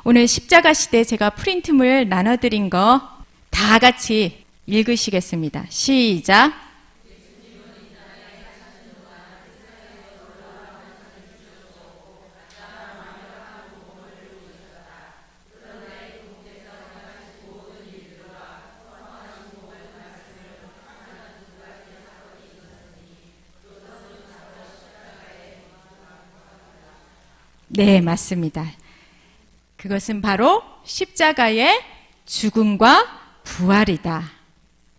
오늘 십자가 시대 제가 프린트물 나눠드린 거 다 같이 읽으시겠습니다. 시작. 네, 맞습니다. 그것은 바로 십자가의 죽음과 부활이다.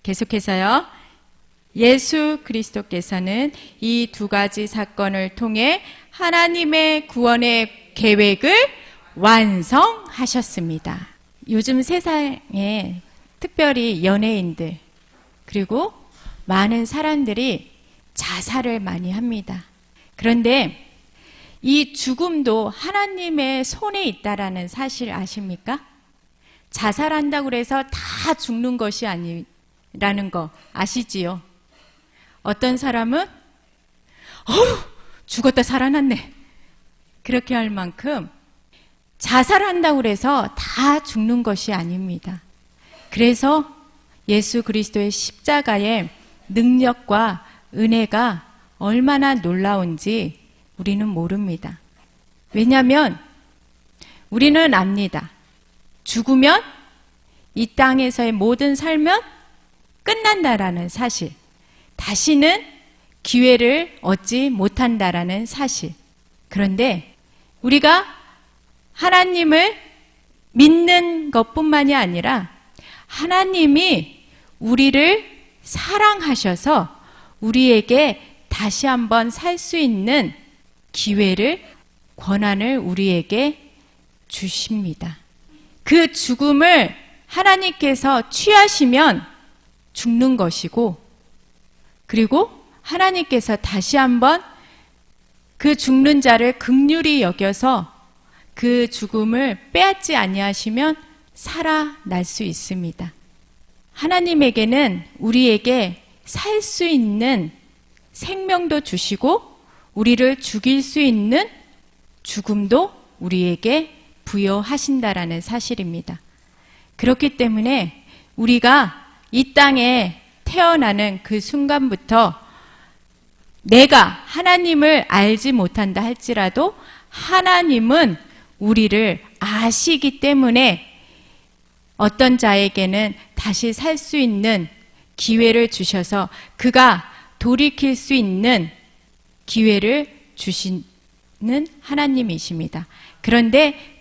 계속해서요. 예수 그리스도께서는 이 두 가지 사건을 통해 하나님의 구원의 계획을 완성하셨습니다. 요즘 세상에 특별히 연예인들 그리고 많은 사람들이 자살을 많이 합니다. 그런데 이 죽음도 하나님의 손에 있다라는 사실 아십니까? 자살한다고 해서 다 죽는 것이 아니라는 거 아시지요? 어떤 사람은 죽었다 살아났네 그렇게 할 만큼 자살한다고 해서 다 죽는 것이 아닙니다. 그래서 예수 그리스도의 십자가의 능력과 은혜가 얼마나 놀라운지 우리는 모릅니다. 왜냐하면 우리는 압니다. 죽으면 이 땅에서의 모든 삶은 끝난다라는 사실, 다시는 기회를 얻지 못한다라는 사실. 그런데 우리가 하나님을 믿는 것뿐만이 아니라 하나님이 우리를 사랑하셔서 우리에게 다시 한번 살 수 있는 기회를, 권한을 우리에게 주십니다. 그 죽음을 하나님께서 취하시면 죽는 것이고, 그리고 하나님께서 다시 한번 그 죽는 자를 긍휼히 여겨서 그 죽음을 빼앗지 아니하시면 살아날 수 있습니다. 하나님에게는 우리에게 살 수 있는 생명도 주시고 우리를 죽일 수 있는 죽음도 우리에게 부여하신다라는 사실입니다. 그렇기 때문에 우리가 이 땅에 태어나는 그 순간부터 내가 하나님을 알지 못한다 할지라도 하나님은 우리를 아시기 때문에 어떤 자에게는 다시 살 수 있는 기회를 주셔서 그가 돌이킬 수 있는 기회를 주시는 하나님이십니다. 그런데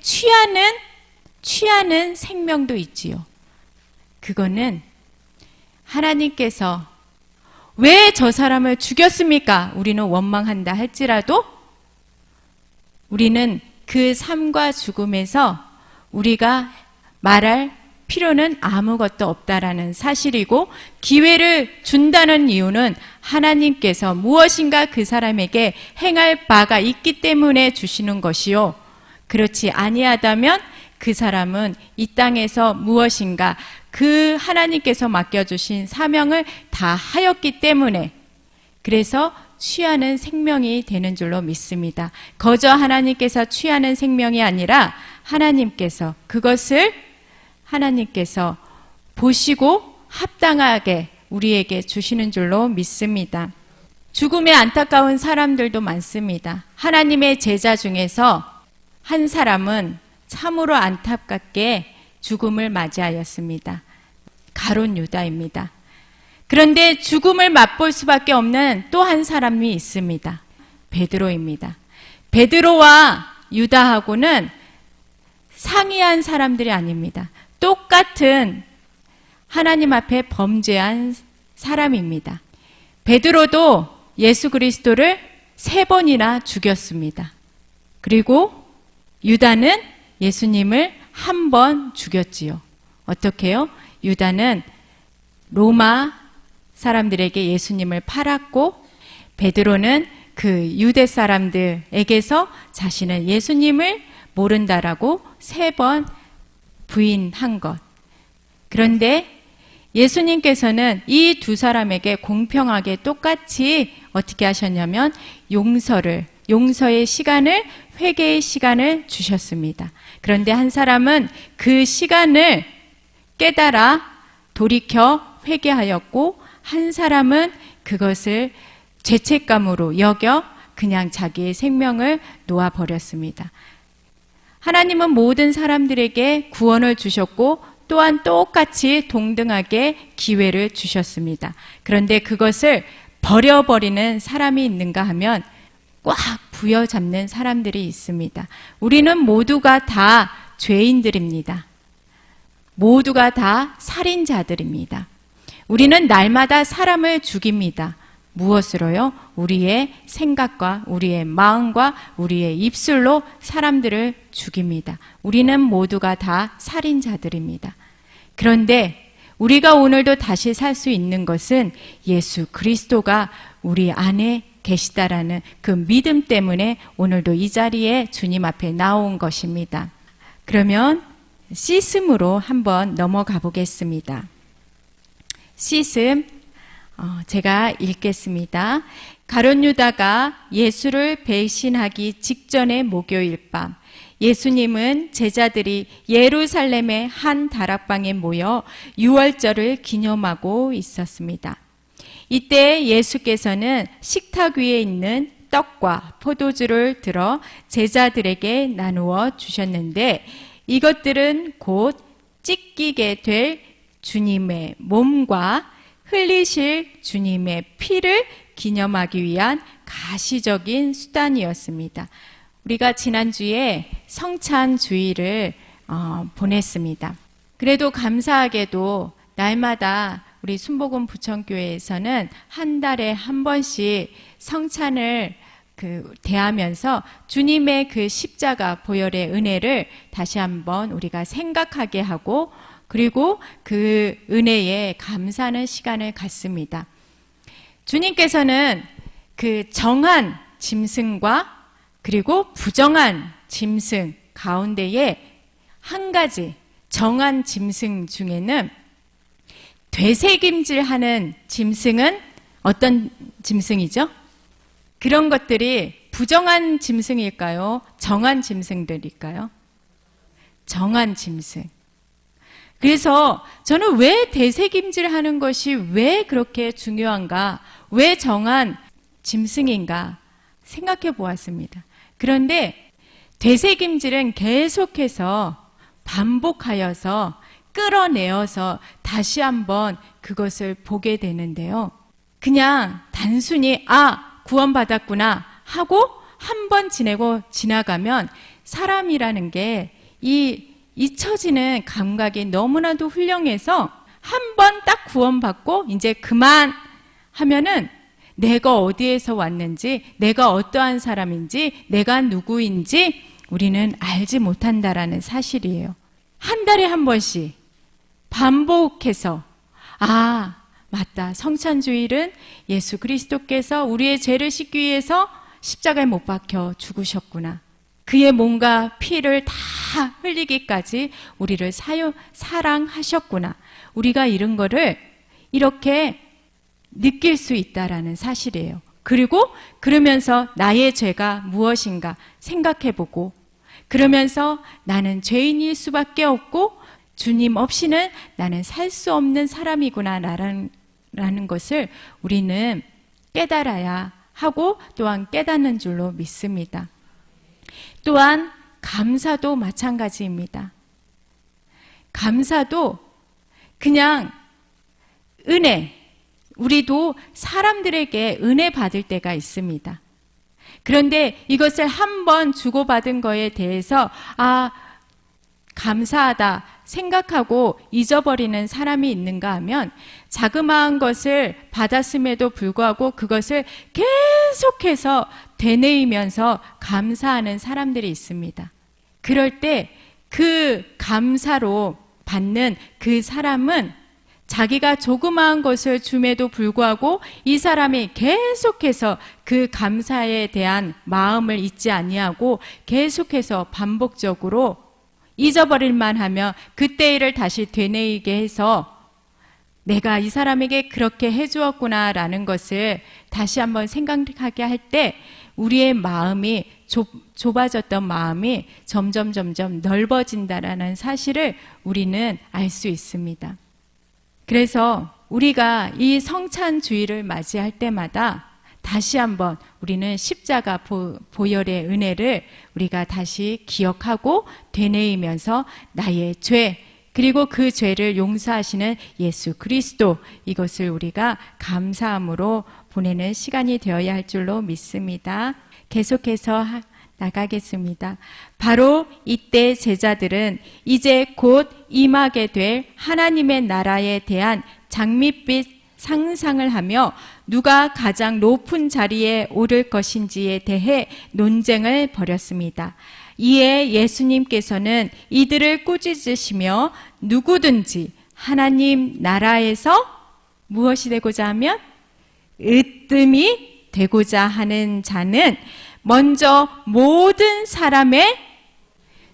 취하는 생명도 있지요. 그거는 하나님께서 왜 저 사람을 죽였습니까? 우리는 원망한다 할지라도 우리는 그 삶과 죽음에서 우리가 말할 필요는 아무것도 없다라는 사실이고, 기회를 준다는 이유는 하나님께서 무엇인가 그 사람에게 행할 바가 있기 때문에 주시는 것이요, 그렇지 아니하다면 그 사람은 이 땅에서 무엇인가 그 하나님께서 맡겨주신 사명을 다 하였기 때문에, 그래서 취하는 생명이 되는 줄로 믿습니다. 거저 하나님께서 취하는 생명이 아니라 하나님께서 그것을 하나님께서 보시고 합당하게 우리에게 주시는 줄로 믿습니다. 죽음에 안타까운 사람들도 많습니다. 하나님의 제자 중에서 한 사람은 참으로 안타깝게 죽음을 맞이하였습니다. 가룟 유다입니다. 그런데 죽음을 맛볼 수밖에 없는 또 한 사람이 있습니다. 베드로입니다. 베드로와 유다하고는 상이한 사람들이 아닙니다. 똑같은 하나님 앞에 범죄한 사람입니다. 베드로도 예수 그리스도를 3번이나 죽였습니다. 그리고 유다는 예수님을 1번 죽였지요. 어떻게요? 유다는 로마 사람들에게 예수님을 팔았고, 베드로는 그 유대 사람들에게서 자신은 예수님을 모른다라고 3번 부인한 것. 그런데 예수님께서는 이 두 사람에게 공평하게 똑같이 어떻게 하셨냐면 용서의 시간을 회개의 시간을 주셨습니다. 그런데 한 사람은 그 시간을 깨달아 돌이켜 회개하였고, 한 사람은 그것을 죄책감으로 여겨 그냥 자기의 생명을 놓아버렸습니다. 하나님은 모든 사람들에게 구원을 주셨고 또한 똑같이 동등하게 기회를 주셨습니다. 그런데 그것을 버려버리는 사람이 있는가 하면 꽉 부여잡는 사람들이 있습니다. 우리는 모두가 다 죄인들입니다. 모두가 다 살인자들입니다. 우리는 날마다 사람을 죽입니다. 무엇으로요? 우리의 생각과 우리의 마음과 우리의 입술로 사람들을 죽입니다. 우리는 모두가 다 살인자들입니다. 그런데 우리가 오늘도 다시 살 수 있는 것은 예수 그리스도가 우리 안에 계시다라는 그 믿음 때문에 오늘도 이 자리에 주님 앞에 나온 것입니다. 그러면 시슴으로 한번 넘어가 보겠습니다. 시슴, 제가 읽겠습니다. 가룟 유다가 예수를 배신하기 직전의 목요일 밤, 예수님은 제자들이 예루살렘의 한 다락방에 모여 유월절을 기념하고 있었습니다. 이때 예수께서는 식탁 위에 있는 떡과 포도주를 들어 제자들에게 나누어 주셨는데, 이것들은 곧 찢기게 될 주님의 몸과 흘리실 주님의 피를 기념하기 위한 가시적인 수단이었습니다. 우리가 지난주에 성찬주의를 보냈습니다. 그래도 감사하게도 날마다 우리 순복음 부천교회에서는 한 달에 한 번씩 성찬을 대하면서 주님의 그 십자가 보혈의 은혜를 다시 한번 우리가 생각하게 하고, 그리고 그 은혜에 감사하는 시간을 갖습니다. 주님께서는 그 정한 짐승과 그리고 부정한 짐승 가운데에 한 가지 정한 짐승 중에는 되새김질하는 짐승은 어떤 짐승이죠? 그런 것들이 부정한 짐승일까요? 정한 짐승들일까요? 정한 짐승. 그래서 저는 왜 되새김질하는 것이 왜 그렇게 중요한가? 왜 정한 짐승인가? 생각해 보았습니다. 그런데 되새김질은 계속해서 반복하여서 끌어내어서 다시 한번 그것을 보게 되는데요. 그냥 단순히 구원받았구나 하고 한 번 지내고 지나가면 사람이라는 게 잊혀지는 감각이 너무나도 훌륭해서 한 번 딱 구원받고 이제 그만 하면은 내가 어디에서 왔는지, 내가 어떠한 사람인지, 내가 누구인지 우리는 알지 못한다라는 사실이에요. 한 달에 한 번씩 반복해서 맞다. 성찬주일은 예수 그리스도께서 우리의 죄를 씻기 위해서 십자가에 못 박혀 죽으셨구나. 그의 몸과 피를 다 흘리기까지 우리를 사랑하셨구나. 우리가 이런 거를 이렇게 느낄 수 있다라는 사실이에요. 그리고 그러면서 나의 죄가 무엇인가 생각해보고, 그러면서 나는 죄인일 수밖에 없고 주님 없이는 나는 살 수 없는 사람이구나 라는 것을 우리는 깨달아야 하고 또한 깨닫는 줄로 믿습니다. 또한 감사도 마찬가지입니다. 감사도 그냥 은혜, 우리도 사람들에게 은혜 받을 때가 있습니다. 그런데 이것을 한번 주고받은 거에 대해서 감사하다 생각하고 잊어버리는 사람이 있는가 하면 자그마한 것을 받았음에도 불구하고 그것을 계속해서 되뇌이면서 감사하는 사람들이 있습니다. 그럴 때 그 감사로 받는 그 사람은 자기가 조그마한 것을 줌에도 불구하고 이 사람이 계속해서 그 감사에 대한 마음을 잊지 아니하고 계속해서 반복적으로 잊어버릴만 하며 그때 일을 다시 되뇌이게 해서 내가 이 사람에게 그렇게 해주었구나라는 것을 다시 한번 생각하게 할 때 우리의 마음이 좁아졌던 마음이 점점 넓어진다라는 사실을 우리는 알 수 있습니다. 그래서 우리가 이 성찬주의를 맞이할 때마다 다시 한번 우리는 십자가 보혈의 은혜를 우리가 다시 기억하고 되뇌이면서 나의 죄, 그리고 그 죄를 용서하시는 예수 그리스도, 이것을 우리가 감사함으로 보내는 시간이 되어야 할 줄로 믿습니다. 계속해서 나가겠습니다. 바로 이때 제자들은 이제 곧 임하게 될 하나님의 나라에 대한 장밋빛 상상을 하며 누가 가장 높은 자리에 오를 것인지에 대해 논쟁을 벌였습니다. 이에 예수님께서는 이들을 꾸짖으시며 누구든지 하나님 나라에서 무엇이 되고자 하면 으뜸이 되고자 하는 자는 먼저 모든 사람의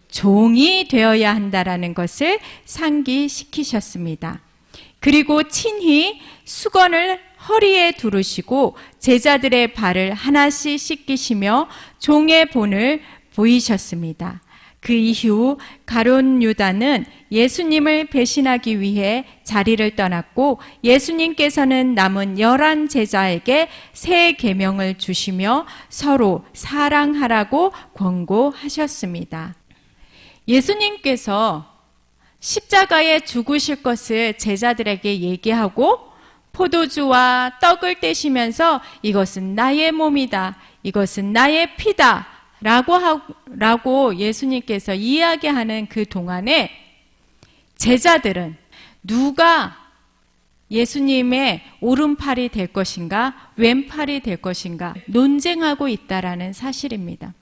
종이 되어야 한다라는 것을 상기시키셨습니다. 그리고 친히 수건을 허리에 두르시고 제자들의 발을 하나씩 씻기시며 종의 본을 보이셨습니다. 그 이후 가룟 유다는 예수님을 배신하기 위해 자리를 떠났고 예수님께서는 남은 11 제자에게 새 계명을 주시며 서로 사랑하라고 권고하셨습니다. 예수님께서 십자가에 죽으실 것을 제자들에게 얘기하고 포도주와 떡을 떼시면서 이것은 나의 몸이다, 이것은 나의 피다 라고 예수님께서 이야기하는 그 동안에 제자들은 누가 예수님의 오른팔이 될 것인가 왼팔이 될 것인가 논쟁하고 있다라는 사실입니다.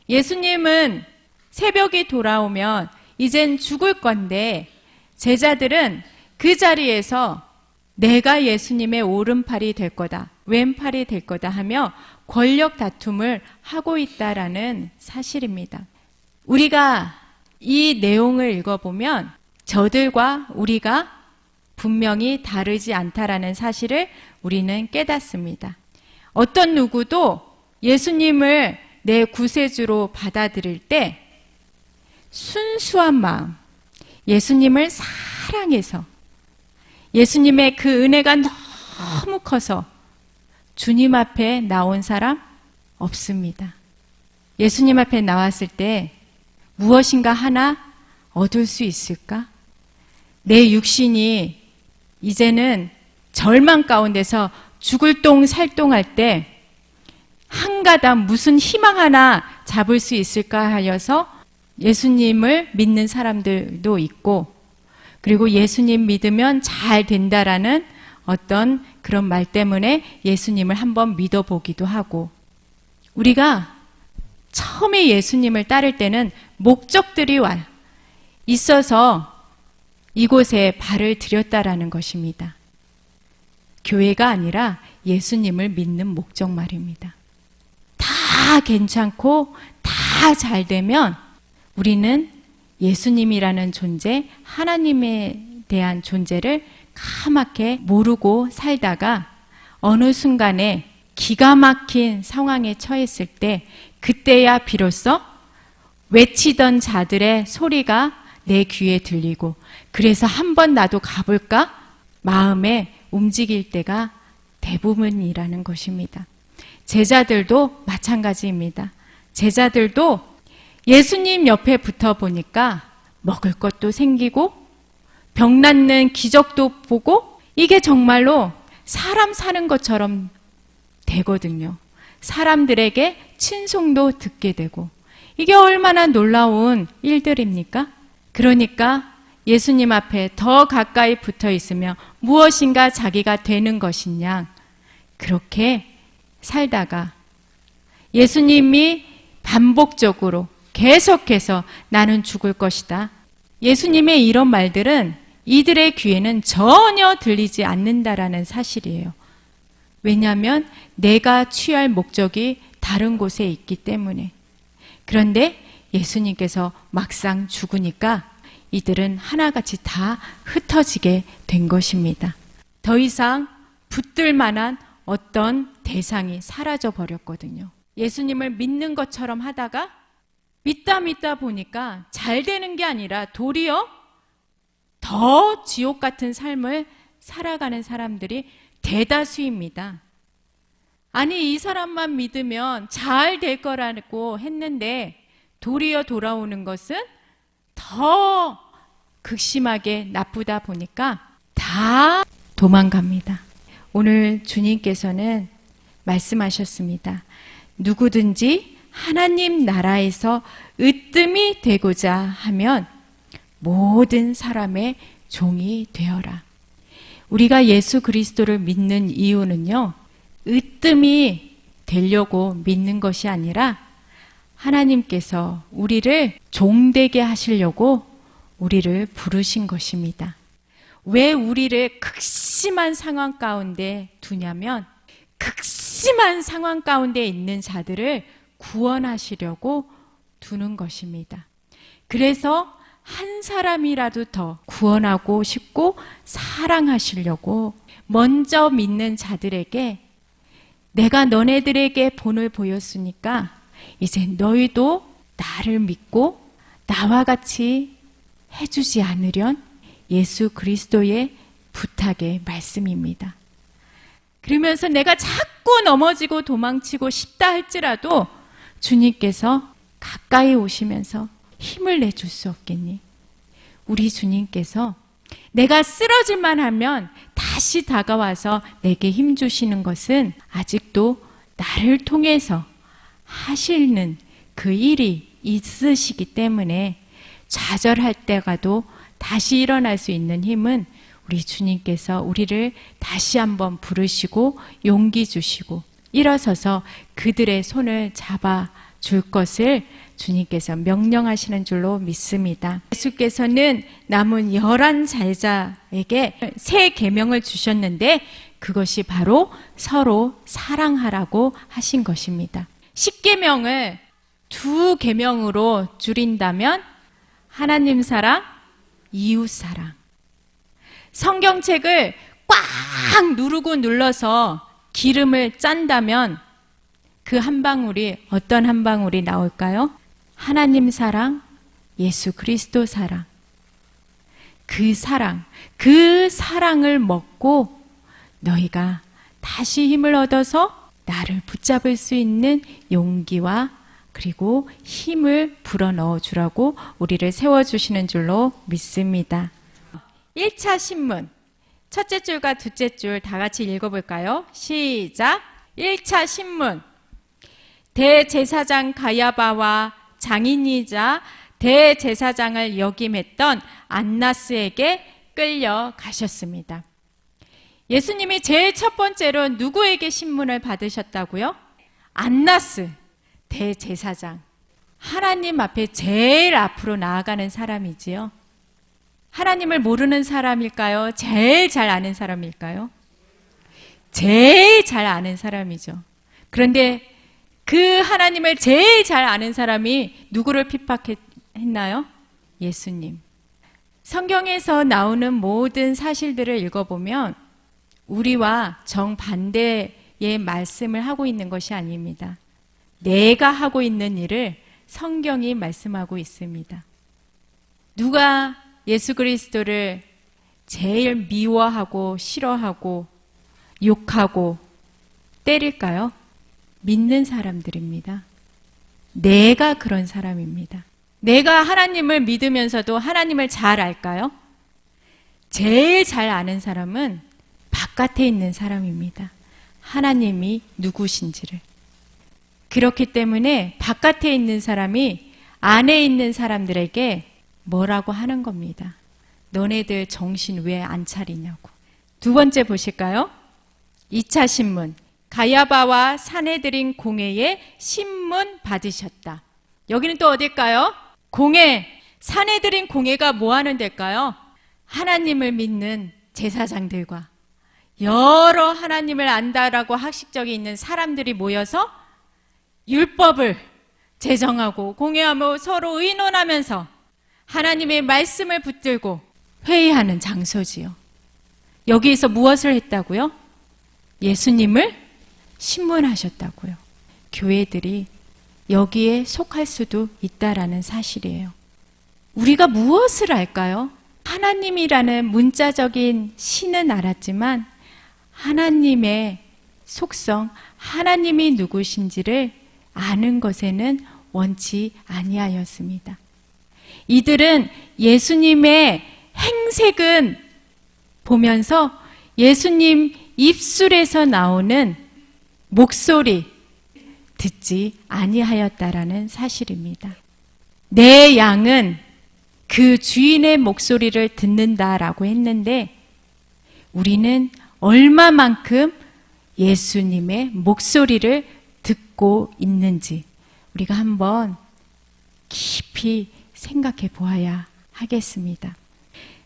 예수님은 새벽이 돌아오면 이젠 죽을 건데 제자들은 그 자리에서 내가 예수님의 오른팔이 될 거다, 왼팔이 될 거다 하며 권력 다툼을 하고 있다라는 사실입니다. 우리가 이 내용을 읽어보면 저들과 우리가 분명히 다르지 않다라는 사실을 우리는 깨닫습니다. 어떤 누구도 예수님을 내 구세주로 받아들일 때 순수한 마음, 예수님을 사랑해서 예수님의 그 은혜가 너무 커서 주님 앞에 나온 사람 없습니다. 예수님 앞에 나왔을 때 무엇인가 하나 얻을 수 있을까? 내 육신이 이제는 절망 가운데서 죽을 똥 살똥할 때 한가닥 무슨 희망 하나 잡을 수 있을까 하여서 예수님을 믿는 사람들도 있고, 그리고 예수님 믿으면 잘 된다라는 어떤 그런 말 때문에 예수님을 한번 믿어보기도 하고, 우리가 처음에 예수님을 따를 때는 목적들이 있어서 이곳에 발을 들였다라는 것입니다. 교회가 아니라 예수님을 믿는 목적 말입니다. 다 괜찮고 다 잘 되면 우리는 예수님이라는 존재, 하나님에 대한 존재를 까맣게 모르고 살다가 어느 순간에 기가 막힌 상황에 처했을 때 그때야 비로소 외치던 자들의 소리가 내 귀에 들리고, 그래서 한번 나도 가볼까? 마음에 움직일 때가 대부분이라는 것입니다. 제자들도 마찬가지입니다. 제자들도 예수님 옆에 붙어 보니까 먹을 것도 생기고 병 낫는 기적도 보고 이게 정말로 사람 사는 것처럼 되거든요. 사람들에게 친송도 듣게 되고, 이게 얼마나 놀라운 일들입니까? 그러니까 예수님 앞에 더 가까이 붙어 있으며 무엇인가 자기가 되는 것이냐, 그렇게 살다가 예수님이 반복적으로 계속해서 나는 죽을 것이다, 예수님의 이런 말들은 이들의 귀에는 전혀 들리지 않는다라는 사실이에요. 왜냐하면 내가 취할 목적이 다른 곳에 있기 때문에. 그런데 예수님께서 막상 죽으니까 이들은 하나같이 다 흩어지게 된 것입니다. 더 이상 붙들 만한 어떤 대상이 사라져 버렸거든요. 예수님을 믿는 것처럼 하다가 믿다 보니까 잘 되는 게 아니라 도리어 더 지옥 같은 삶을 살아가는 사람들이 대다수입니다. 아니, 이 사람만 믿으면 잘 될 거라고 했는데 도리어 돌아오는 것은 더 극심하게 나쁘다 보니까 다 도망갑니다. 오늘 주님께서는 말씀하셨습니다. 누구든지 하나님 나라에서 으뜸이 되고자 하면 모든 사람의 종이 되어라. 우리가 예수 그리스도를 믿는 이유는요, 으뜸이 되려고 믿는 것이 아니라 하나님께서 우리를 종되게 하시려고 우리를 부르신 것입니다. 왜 우리를 극심한 상황 가운데 두냐면 극심한 상황 가운데 있는 자들을 구원하시려고 두는 것입니다. 그래서 한 사람이라도 더 구원하고 싶고 사랑하시려고 먼저 믿는 자들에게 내가 너네들에게 본을 보였으니까 이제 너희도 나를 믿고 나와 같이 해주지 않으련 예수 그리스도의 부탁의 말씀입니다. 그러면서 내가 자꾸 넘어지고 도망치고 싶다 할지라도 주님께서 가까이 오시면서 힘을 내줄 수 없겠니? 우리 주님께서 내가 쓰러질만 하면 다시 다가와서 내게 힘 주시는 것은 아직도 나를 통해서 하시는 그 일이 있으시기 때문에 좌절할 때가도 다시 일어날 수 있는 힘은 우리 주님께서 우리를 다시 한번 부르시고 용기 주시고 일어서서 그들의 손을 잡아 줄 것을 주님께서 명령하시는 줄로 믿습니다. 예수께서는 남은 11제자에게 새 계명을 주셨는데 그것이 바로 서로 사랑하라고 하신 것입니다. 10계명을 2계명으로 줄인다면 하나님 사랑, 이웃 사랑. 성경책을 꽉 누르고 눌러서 기름을 짠다면 그 한 방울이 어떤 한 방울이 나올까요? 하나님 사랑, 예수 그리스도 사랑. 그 사랑을 먹고 너희가 다시 힘을 얻어서 나를 붙잡을 수 있는 용기와 그리고 힘을 불어넣어 주라고 우리를 세워주시는 줄로 믿습니다. 1차 신문 첫째 줄과 둘째 줄 다 같이 읽어볼까요? 시작! 1차 신문 대제사장 가야바와 장인이자 대제사장을 역임했던 안나스에게 끌려가셨습니다. 예수님이 제일 첫 번째로 누구에게 신문을 받으셨다고요? 안나스 대제사장. 하나님 앞에 제일 앞으로 나아가는 사람이지요. 하나님을 모르는 사람일까요? 제일 잘 아는 사람일까요? 제일 잘 아는 사람이죠. 그런데 그 하나님을 제일 잘 아는 사람이 누구를 핍박했나요? 예수님. 성경에서 나오는 모든 사실들을 읽어보면 우리와 정반대의 말씀을 하고 있는 것이 아닙니다. 내가 하고 있는 일을 성경이 말씀하고 있습니다. 누가 예수 그리스도를 제일 미워하고 싫어하고 욕하고 때릴까요? 믿는 사람들입니다. 내가 그런 사람입니다. 내가 하나님을 믿으면서도 하나님을 잘 알까요? 제일 잘 아는 사람은 바깥에 있는 사람입니다. 하나님이 누구신지를. 그렇기 때문에 바깥에 있는 사람이 안에 있는 사람들에게 뭐라고 하는 겁니다. 너네들 정신 왜 안 차리냐고. 두 번째 보실까요? 2차 신문. 가야바와 사내들인 공회에 신문 받으셨다. 여기는 또 어딜까요? 공회. 사내들인 공회가 뭐 하는 데일까요? 하나님을 믿는 제사장들과 여러 하나님을 안다라고 학식적이 있는 사람들이 모여서 율법을 제정하고 공회하며 서로 의논하면서 하나님의 말씀을 붙들고 회의하는 장소지요. 여기에서 무엇을 했다고요? 예수님을 신문하셨다고요. 교회들이 여기에 속할 수도 있다라는 사실이에요. 우리가 무엇을 알까요? 하나님이라는 문자적인 신은 알았지만 하나님의 속성, 하나님이 누구신지를 아는 것에는 원치 아니하였습니다. 이들은 예수님의 행색은 보면서 예수님 입술에서 나오는 목소리 듣지 아니하였다라는 사실입니다. 내 양은 그 주인의 목소리를 듣는다라고 했는데 우리는 얼마만큼 예수님의 목소리를 듣고 있는지 우리가 한번 깊이 생각해 보아야 하겠습니다.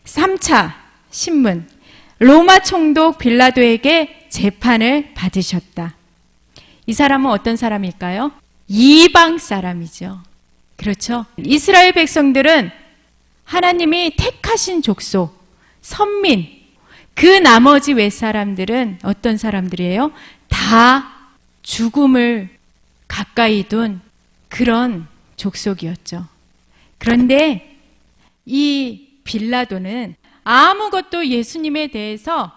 3차 신문, 로마 총독 빌라도에게 재판을 받으셨다. 이 사람은 어떤 사람일까요? 이방 사람이죠. 그렇죠? 이스라엘 백성들은 하나님이 택하신 족속, 선민, 그 나머지 윗사람들은 어떤 사람들이에요? 다 죽음을 가까이 둔 그런 족속이었죠. 그런데 이 빌라도는 아무것도 예수님에 대해서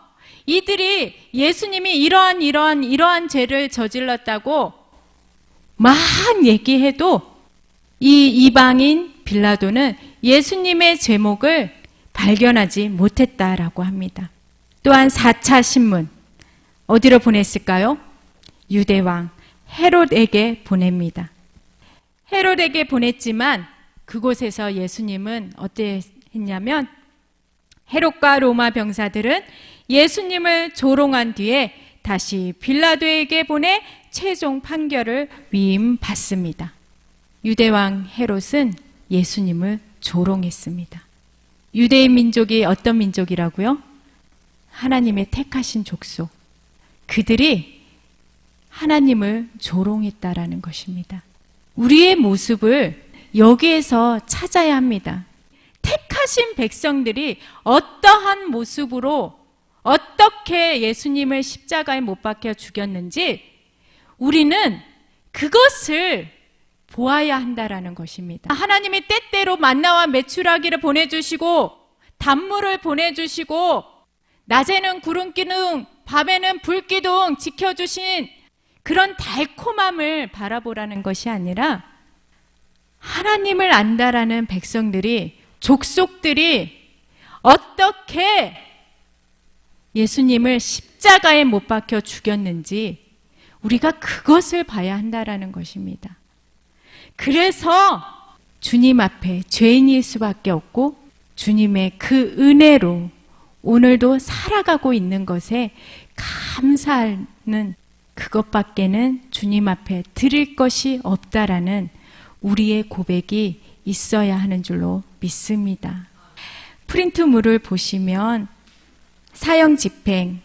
이들이 예수님이 이러한 죄를 저질렀다고 막 얘기해도 이 이방인 빌라도는 예수님의 제목을 발견하지 못했다라고 합니다. 또한 4차 신문 어디로 보냈을까요? 유대왕 헤롯에게 보냅니다. 헤롯에게 보냈지만 그곳에서 예수님은 어땠냐면 헤롯과 로마 병사들은 예수님을 조롱한 뒤에 다시 빌라도에게 보내 최종 판결을 위임받습니다. 유대왕 헤롯은 예수님을 조롱했습니다. 유대인 민족이 어떤 민족이라고요? 하나님의 택하신 족속. 그들이 하나님을 조롱했다라는 것입니다. 우리의 모습을 여기에서 찾아야 합니다. 택하신 백성들이 어떠한 모습으로 어떻게 예수님을 십자가에 못 박혀 죽였는지 우리는 그것을 보아야 한다라는 것입니다. 하나님이 때때로 만나와 메추라기를 보내주시고 단물을 보내주시고 낮에는 구름기둥 밤에는 불기둥 지켜주신 그런 달콤함을 바라보라는 것이 아니라 하나님을 안다라는 백성들이 족속들이 어떻게 예수님을 십자가에 못 박혀 죽였는지 우리가 그것을 봐야 한다라는 것입니다. 그래서 주님 앞에 죄인일 수밖에 없고 주님의 그 은혜로 오늘도 살아가고 있는 것에 감사하는 그것밖에는 주님 앞에 드릴 것이 없다라는 우리의 고백이 있어야 하는 줄로 믿습니다. 프린트물을 보시면 사형 집행,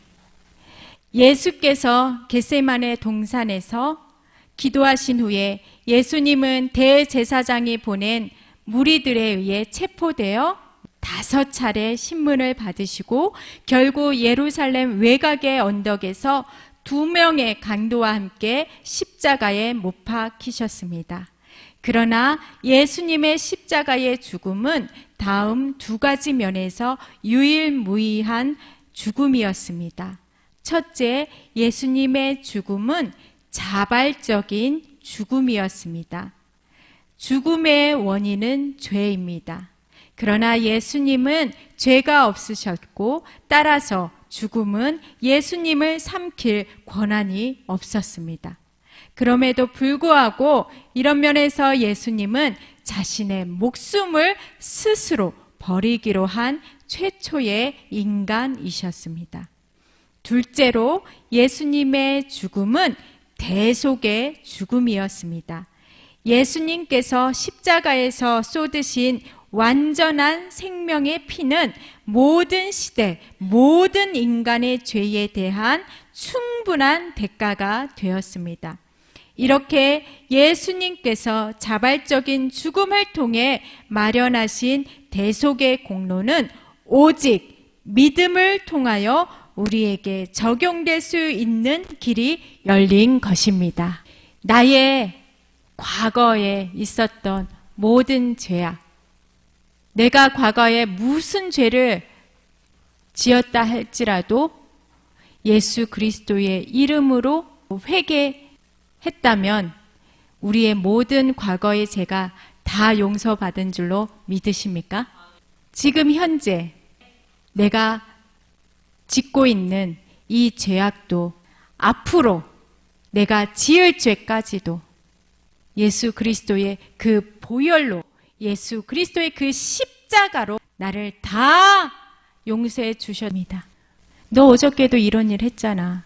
예수께서 겟세마네 동산에서 기도하신 후에 예수님은 대제사장이 보낸 무리들에 의해 체포되어 5차례 신문을 받으시고 결국 예루살렘 외곽의 언덕에서 2명의 강도와 함께 십자가에 못 박히셨습니다. 그러나 예수님의 십자가의 죽음은 다음 2가지 면에서 유일무이한 죽음이었습니다. 첫째, 예수님의 죽음은 자발적인 죽음이었습니다. 죽음의 원인은 죄입니다. 그러나 예수님은 죄가 없으셨고 따라서 죽음은 예수님을 삼킬 권한이 없었습니다. 그럼에도 불구하고 이런 면에서 예수님은 자신의 목숨을 스스로 버리기로 한 최초의 인간이셨습니다. 둘째로 예수님의 죽음은 대속의 죽음이었습니다. 예수님께서 십자가에서 쏟으신 완전한 생명의 피는 모든 시대, 모든 인간의 죄에 대한 충분한 대가가 되었습니다. 이렇게 예수님께서 자발적인 죽음을 통해 마련하신 대속의 공로는 오직 믿음을 통하여 우리에게 적용될 수 있는 길이 열린 것입니다. 나의 과거에 있었던 모든 죄악, 내가 과거에 무슨 죄를 지었다 할지라도 예수 그리스도의 이름으로 회개했다면 우리의 모든 과거의 죄가 다 용서받은 줄로 믿으십니까? 지금 현재 내가 짓고 있는 이 죄악도 앞으로 내가 지을 죄까지도 예수 그리스도의 그 보혈로, 예수 그리스도의 그 십자가로 나를 다 용서해 주셨습니다. 너 어저께도 이런 일 했잖아.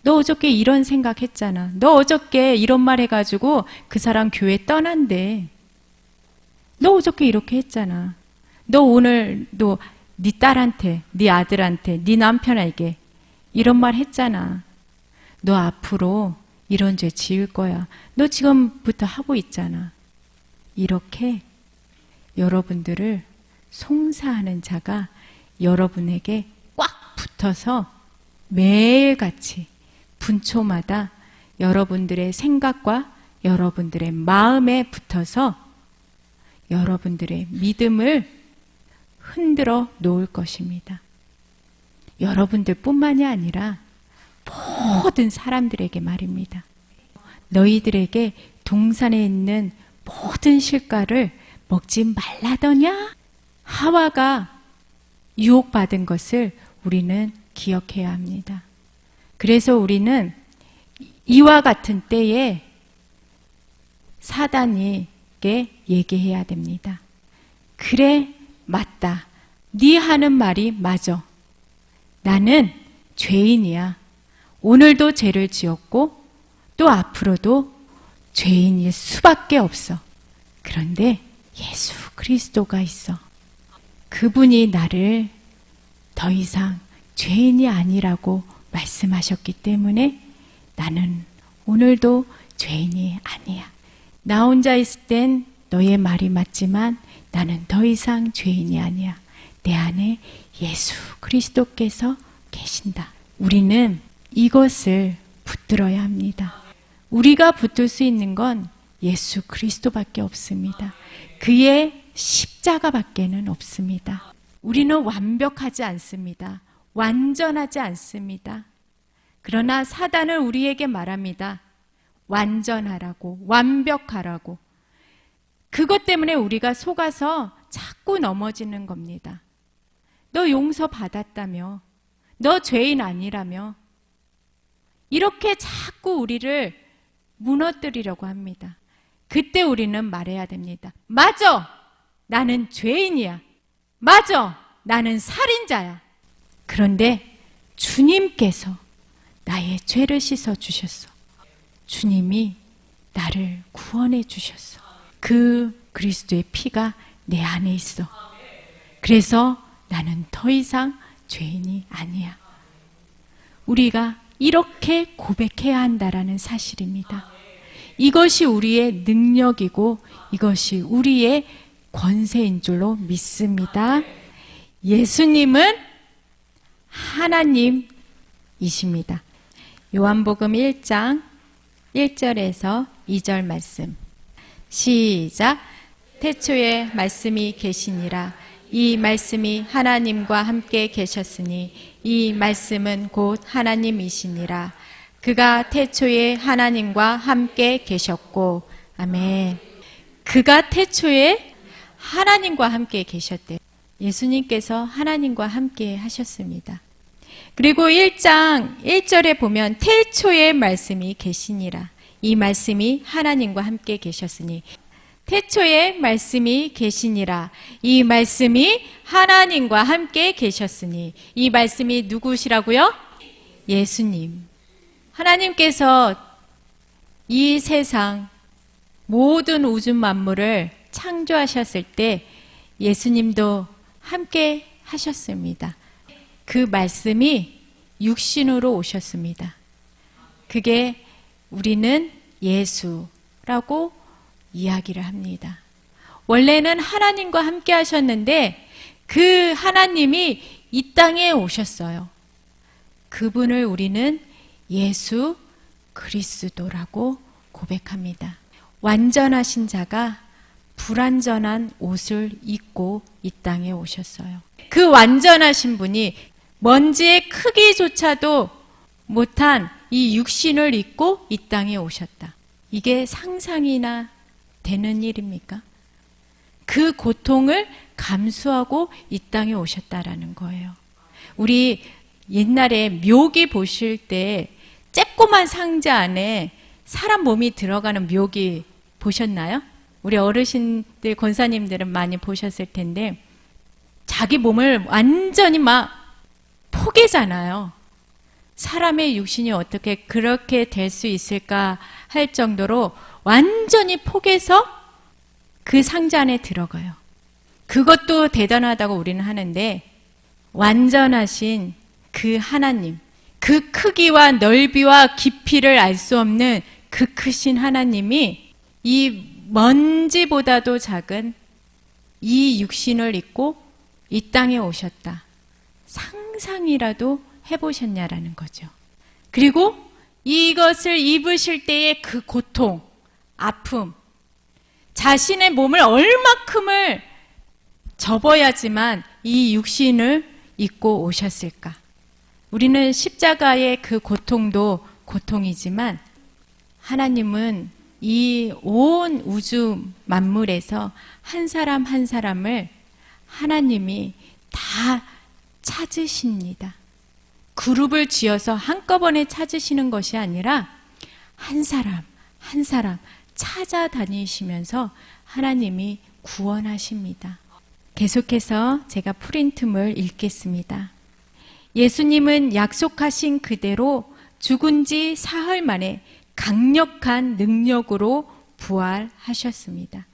너 어저께 이런 생각 했잖아. 너 어저께 이런 말 해가지고 그 사람 교회 떠난대. 너 어저께 이렇게 했잖아. 너 오늘도 네 딸한테, 네 아들한테, 네 남편에게 이런 말 했잖아. 너 앞으로 이런 죄 지을 거야. 너 지금부터 하고 있잖아. 이렇게 여러분들을 송사하는 자가 여러분에게 꽉 붙어서 매일같이 분초마다 여러분들의 생각과 여러분들의 마음에 붙어서 여러분들의 믿음을 흔들어 놓을 것입니다. 여러분들 뿐만이 아니라 모든 사람들에게 말입니다. 너희들에게 동산에 있는 모든 실과를 먹지 말라더냐? 하와가 유혹받은 것을 우리는 기억해야 합니다. 그래서 우리는 이와 같은 때에 사단에게 얘기해야 됩니다. 그래, 맞다. 네 하는 말이 맞아. 나는 죄인이야. 오늘도 죄를 지었고 또 앞으로도 죄인일 수밖에 없어. 그런데 예수 그리스도가 있어. 그분이 나를 더 이상 죄인이 아니라고 말씀하셨기 때문에 나는 오늘도 죄인이 아니야. 나 혼자 있을 땐 너의 말이 맞지만 나는 더 이상 죄인이 아니야. 내 안에 예수 그리스도께서 계신다. 우리는 이것을 붙들어야 합니다. 우리가 붙들 수 있는 건 예수 그리스도밖에 없습니다. 그의 십자가밖에는 없습니다. 우리는 완벽하지 않습니다. 완전하지 않습니다. 그러나 사단은 우리에게 말합니다. 완전하라고, 완벽하라고. 그것 때문에 우리가 속아서 자꾸 넘어지는 겁니다. 너 용서받았다며, 너 죄인 아니라며, 이렇게 자꾸 우리를 무너뜨리려고 합니다. 그때 우리는 말해야 됩니다. 맞아! 나는 죄인이야. 맞아! 나는 살인자야. 그런데 주님께서 나의 죄를 씻어 주셨어. 주님이 나를 구원해 주셨어. 그 그리스도의 피가 내 안에 있어. 그래서 나는 더 이상 죄인이 아니야. 우리가 이렇게 고백해야 한다라는 사실입니다. 이것이 우리의 능력이고 이것이 우리의 권세인 줄로 믿습니다. 예수님은 하나님이십니다. 요한복음 1장 1절에서 2절 말씀. 시작. 태초에 말씀이 계시니라. 이 말씀이 하나님과 함께 계셨으니 이 말씀은 곧 하나님이시니라. 그가 태초에 하나님과 함께 계셨고. 아멘. 그가 태초에 하나님과 함께 계셨대요. 예수님께서 하나님과 함께 하셨습니다. 그리고 1장 1절에 보면 태초에 말씀이 계시니라. 이 말씀이 하나님과 함께 계셨으니 태초에 말씀이 계시니라. 이 말씀이 하나님과 함께 계셨으니 이 말씀이 누구시라고요? 예수님. 하나님께서 이 세상 모든 우주 만물을 창조하셨을 때 예수님도 함께 하셨습니다. 그 말씀이 육신으로 오셨습니다. 그게 우리는 예수라고 이야기를 합니다. 원래는 하나님과 함께 하셨는데 그 하나님이 이 땅에 오셨어요. 그분을 우리는 예수 그리스도라고 고백합니다. 완전하신 자가 불완전한 옷을 입고 이 땅에 오셨어요. 그 완전하신 분이 먼지의 크기조차도 못한 이 육신을 입고 이 땅에 오셨다. 이게 상상이나 되는 일입니까? 그 고통을 감수하고 이 땅에 오셨다라는 거예요. 우리 옛날에 묘기 보실 때 쬐꼬만 상자 안에 사람 몸이 들어가는 묘기 보셨나요? 우리 어르신들, 권사님들은 많이 보셨을 텐데 자기 몸을 완전히 막 포개잖아요. 사람의 육신이 어떻게 그렇게 될 수 있을까 할 정도로 완전히 포개서 그 상자 안에 들어가요. 그것도 대단하다고 우리는 하는데 완전하신 그 하나님, 그 크기와 넓이와 깊이를 알 수 없는 그 크신 하나님이 이 먼지보다도 작은 이 육신을 입고 이 땅에 오셨다. 상상이라도 해보셨냐라는 거죠. 그리고 이것을 입으실 때의 그 고통, 아픔, 자신의 몸을 얼마큼을 접어야지만 이 육신을 입고 오셨을까? 우리는 십자가의 그 고통도 고통이지만 하나님은 이 온 우주 만물에서 한 사람 한 사람을 하나님이 다 찾으십니다. 그룹을 지어서 한꺼번에 찾으시는 것이 아니라 한 사람 한 사람 찾아다니시면서 하나님이 구원하십니다. 계속해서 제가 프린트물 읽겠습니다. 예수님은 약속하신 그대로 죽은 지 사흘 만에 강력한 능력으로 부활하셨습니다.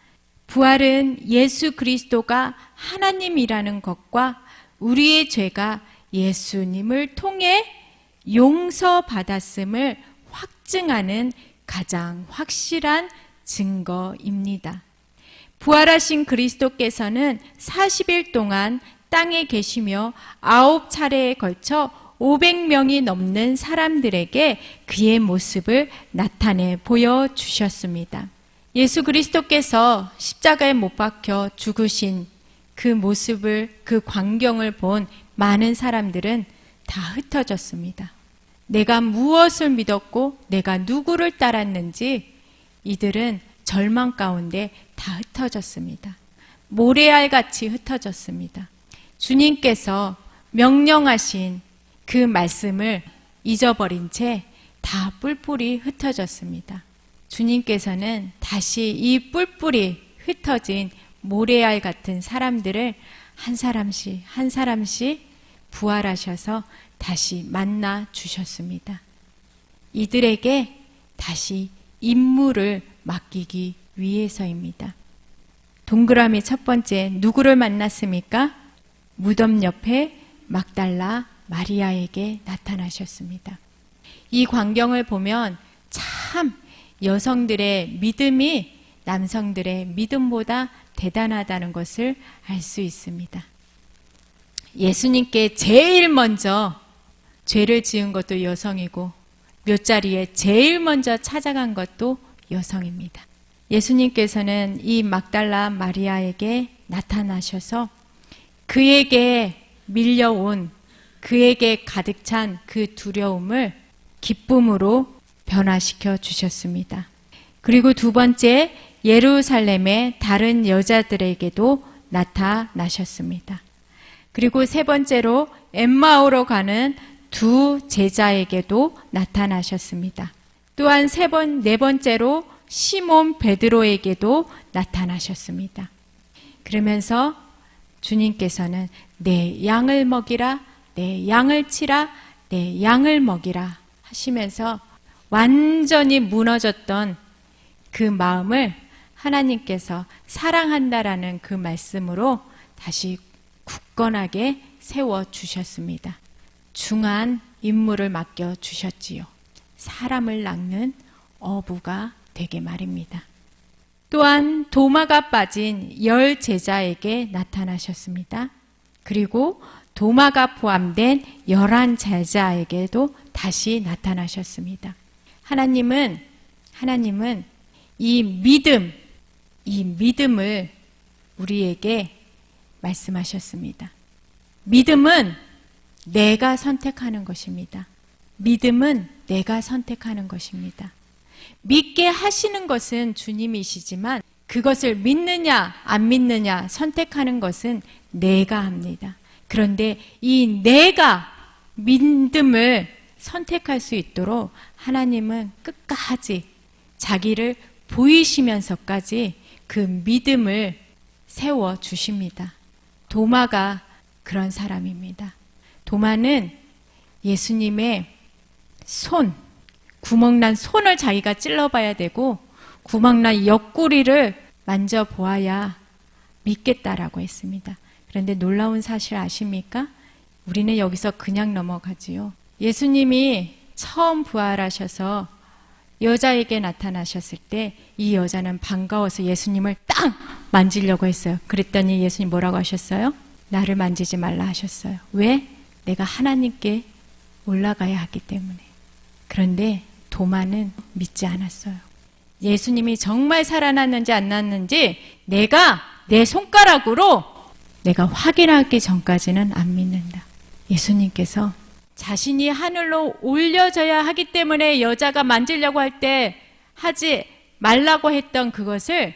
부활은 예수 그리스도가 하나님이라는 것과 우리의 죄가 예수님을 통해 용서받았음을 확증하는 가장 확실한 증거입니다. 부활하신 그리스도께서는 40일 동안 땅에 계시며 9차례에 걸쳐 500명이 넘는 사람들에게 그의 모습을 나타내 보여주셨습니다. 예수 그리스도께서 십자가에 못 박혀 죽으신 그 모습을, 그 광경을 본 많은 사람들은 다 흩어졌습니다. 내가 무엇을 믿었고 내가 누구를 따랐는지 이들은 절망 가운데 다 흩어졌습니다. 모래알같이 흩어졌습니다. 주님께서 명령하신 그 말씀을 잊어버린 채 다 뿔뿔이 흩어졌습니다. 주님께서는 다시 이 뿔뿔이 흩어진 모래알 같은 사람들을 한 사람씩 한 사람씩 부활하셔서 다시 만나 주셨습니다. 이들에게 다시 임무를 맡기기 위해서입니다. 동그라미 첫 번째, 누구를 만났습니까? 무덤 옆에 막달라 마리아에게 나타나셨습니다. 이 광경을 보면 참 여성들의 믿음이 남성들의 믿음보다 대단하다는 것을 알 수 있습니다. 예수님께 제일 먼저 죄를 지은 것도 여성이고 묘자리에 제일 먼저 찾아간 것도 여성입니다. 예수님께서는 이 막달라 마리아에게 나타나셔서 그에게 밀려온, 그에게 가득 찬 그 두려움을 기쁨으로 변화시켜 주셨습니다. 그리고 두 번째, 예루살렘의 다른 여자들에게도 나타나셨습니다. 그리고 세 번째로 엠마오로 가는 두 제자에게도 나타나셨습니다. 또한 네 번째로 시몬 베드로에게도 나타나셨습니다. 그러면서 주님께서는 내 양을 먹이라, 내 양을 치라, 내 양을 먹이라 하시면서 완전히 무너졌던 그 마음을 하나님께서 사랑한다라는 그 말씀으로 다시 굳건하게 세워주셨습니다. 중한 임무를 맡겨주셨지요. 사람을 낚는 어부가 되게 말입니다. 또한 도마가 빠진 10 제자에게 나타나셨습니다. 그리고 도마가 포함된 11 제자에게도 다시 나타나셨습니다. 하나님은 하나님은 이 믿음을 우리에게 말씀하셨습니다. 믿음은 내가 선택하는 것입니다. 믿음은 내가 선택하는 것입니다. 믿게 하시는 것은 주님이시지만 그것을 믿느냐 안 믿느냐 선택하는 것은 내가 합니다. 그런데 이 내가 믿음을 선택할 수 있도록 하나님은 끝까지 자기를 보이시면서까지 그 믿음을 세워주십니다. 도마가 그런 사람입니다. 도마는 예수님의 구멍난 손을 자기가 찔러봐야 되고 구멍난 옆구리를 만져보아야 믿겠다라고 했습니다. 그런데 놀라운 사실 아십니까? 우리는 여기서 그냥 넘어가지요. 예수님이 처음 부활하셔서 여자에게 나타나셨을 때 이 여자는 반가워서 예수님을 딱 만지려고 했어요. 그랬더니 예수님 뭐라고 하셨어요? 나를 만지지 말라 하셨어요. 왜? 내가 하나님께 올라가야 하기 때문에. 그런데 도마는 믿지 않았어요. 예수님이 정말 살아났는지 안 났는지 내가 내 손가락으로 내가 확인하기 전까지는 안 믿는다. 예수님께서 자신이 하늘로 올려져야 하기 때문에 여자가 만지려고 할 때 하지 말라고 했던 그것을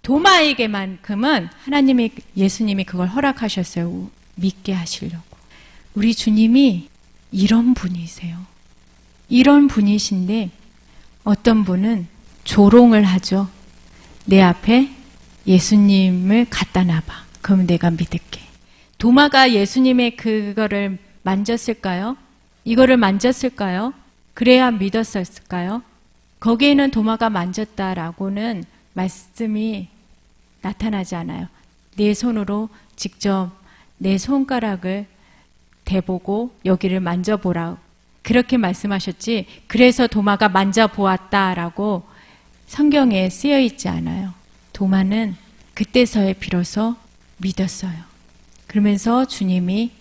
도마에게만큼은 예수님이 그걸 허락하셨어요. 믿게 하시려고. 우리 주님이 이런 분이세요. 이런 분이신데 어떤 분은 조롱을 하죠. 내 앞에 예수님을 갖다 놔봐. 그럼 내가 믿을게. 도마가 예수님의 그거를 만졌을까요? 이거를 만졌을까요? 그래야 믿었을까요? 거기에는 도마가 만졌다라고는 말씀이 나타나지 않아요. 내 손으로 직접 내 손가락을 대보고 여기를 만져보라. 그렇게 말씀하셨지. 그래서 도마가 만져보았다라고 성경에 쓰여 있지 않아요. 도마는 그때서야 비로소 믿었어요. 그러면서 주님이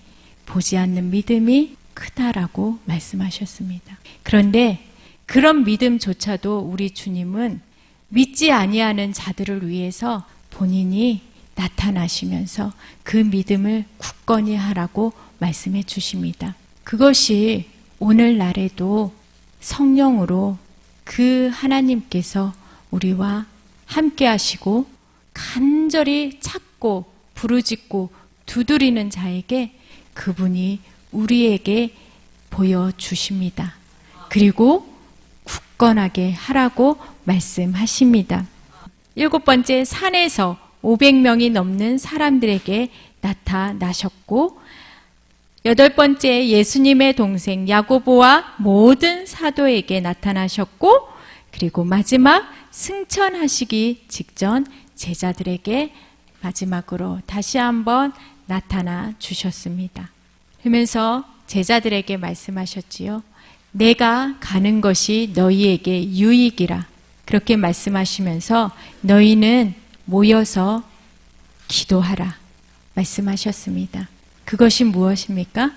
보지 않는 믿음이 크다라고 말씀하셨습니다. 그런데 그런 믿음조차도 우리 주님은 믿지 아니하는 자들을 위해서 본인이 나타나시면서 그 믿음을 굳건히 하라고 말씀해 주십니다. 그것이 오늘날에도 성령으로 그 하나님께서 우리와 함께 하시고 간절히 찾고 부르짖고 두드리는 자에게 그분이 우리에게 보여주십니다. 그리고 굳건하게 하라고 말씀하십니다. 7번째, 산에서 500명이 넘는 사람들에게 나타나셨고 8번째, 예수님의 동생 야고보와 모든 사도에게 나타나셨고 그리고 마지막 승천하시기 직전 제자들에게 마지막으로 다시 한번 나타나 주셨습니다. 그러면서 제자들에게 말씀하셨지요. 내가 가는 것이 너희에게 유익이라. 그렇게 말씀하시면서 너희는 모여서 기도하라 말씀하셨습니다. 그것이 무엇입니까?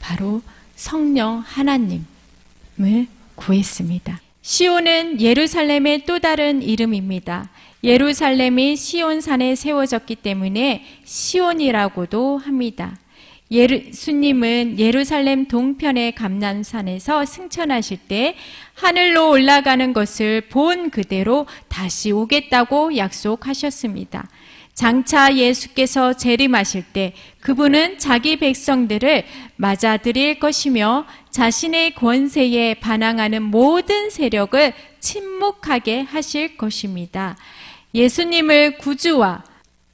바로 성령 하나님을 구했습니다. 시온은 예루살렘의 또 다른 이름입니다. 예루살렘이 시온산에 세워졌기 때문에 시온이라고도 합니다. 예수님은 예루살렘 동편의 감람산에서 승천하실 때 하늘로 올라가는 것을 본 그대로 다시 오겠다고 약속하셨습니다. 장차 예수께서 재림하실 때 그분은 자기 백성들을 맞아들일 것이며 자신의 권세에 반항하는 모든 세력을 침묵하게 하실 것입니다. 예수님을 구주와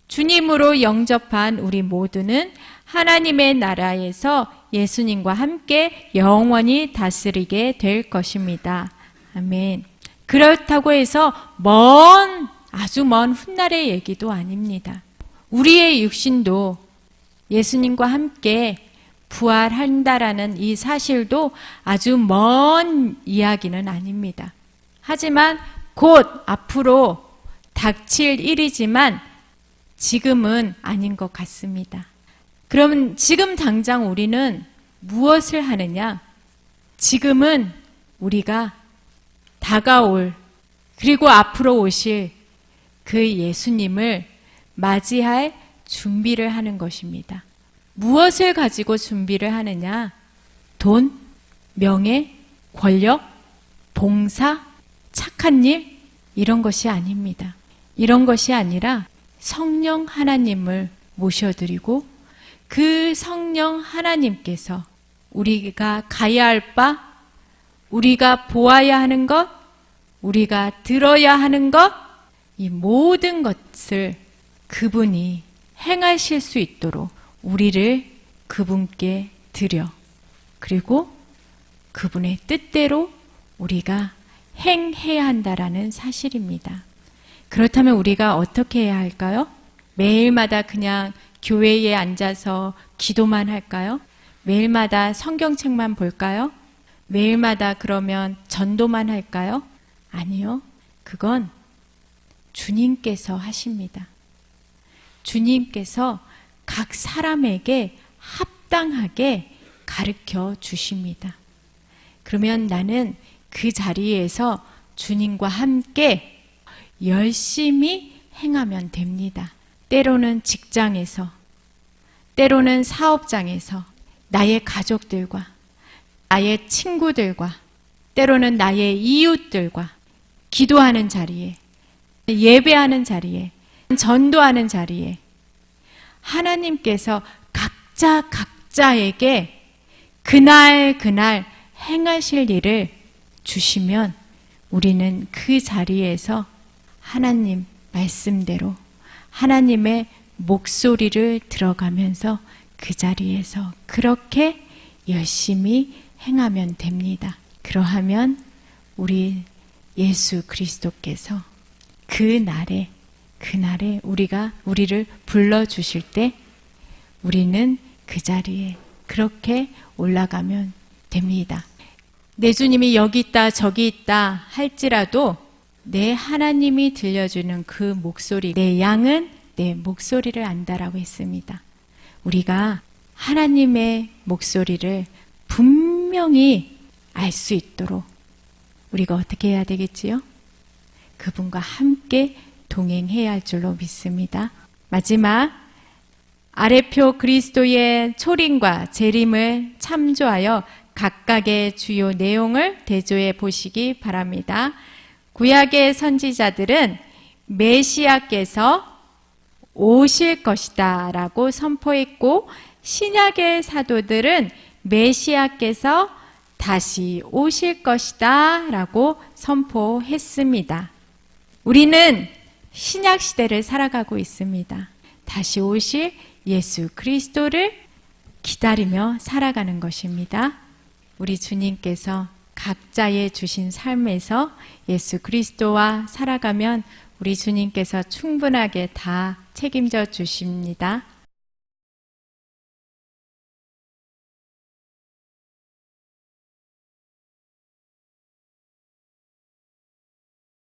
주님으로 영접한 우리 모두는 하나님의 나라에서 예수님과 함께 영원히 다스리게 될 것입니다. 아멘. 그렇다고 해서 아주 먼 훗날의 얘기도 아닙니다. 우리의 육신도 예수님과 함께 부활한다라는 이 사실도 아주 먼 이야기는 아닙니다. 하지만 곧 앞으로 닥칠 일이지만 지금은 아닌 것 같습니다. 그럼 지금 당장 우리는 무엇을 하느냐? 지금은 우리가 다가올 그리고 앞으로 오실 그 예수님을 맞이할 준비를 하는 것입니다. 무엇을 가지고 준비를 하느냐? 돈, 명예, 권력, 봉사, 착한 일, 이런 것이 아닙니다. 이런 것이 아니라 성령 하나님을 모셔드리고 그 성령 하나님께서 우리가 가야 할 바, 우리가 보아야 하는 것, 우리가 들어야 하는 것, 이 모든 것을 그분이 행하실 수 있도록 우리를 그분께 드려, 그리고 그분의 뜻대로 우리가 행해야 한다라는 사실입니다. 그렇다면 우리가 어떻게 해야 할까요? 매일마다 그냥 교회에 앉아서 기도만 할까요? 매일마다 성경책만 볼까요? 매일마다 그러면 전도만 할까요? 아니요. 그건 주님께서 하십니다. 주님께서 각 사람에게 합당하게 가르쳐 주십니다. 그러면 나는 그 자리에서 주님과 함께 열심히 행하면 됩니다. 때로는 직장에서, 때로는 사업장에서, 나의 가족들과, 나의 친구들과, 때로는 나의 이웃들과 기도하는 자리에, 예배하는 자리에, 전도하는 자리에 하나님께서 각자에게 그날 행하실 일을 주시면 우리는 그 자리에서 하나님 말씀대로 하나님의 목소리를 들어가면서 그 자리에서 그렇게 열심히 행하면 됩니다. 그러하면 우리 예수 그리스도께서 그날에 우리를 불러주실 때 우리는 그 자리에 그렇게 올라가면 됩니다. 내 주님이 여기 있다 저기 있다 할지라도 내 하나님이 들려주는 그 목소리, 내 양은 내 목소리를 안다라고 했습니다. 우리가 하나님의 목소리를 분명히 알 수 있도록 우리가 어떻게 해야 되겠지요? 그분과 함께 동행해야 할 줄로 믿습니다. 마지막 아래표 그리스도의 초림과 재림을 참조하여 각각의 주요 내용을 대조해 보시기 바랍니다. 구약의 선지자들은 메시아께서 오실 것이다 라고 선포했고, 신약의 사도들은 메시아께서 다시 오실 것이다 라고 선포했습니다. 우리는 신약 시대를 살아가고 있습니다. 다시 오실 예수 그리스도를 기다리며 살아가는 것입니다. 우리 주님께서 각자의 주신 삶에서 예수 그리스도와 살아가면 우리 주님께서 충분하게 다 책임져 주십니다.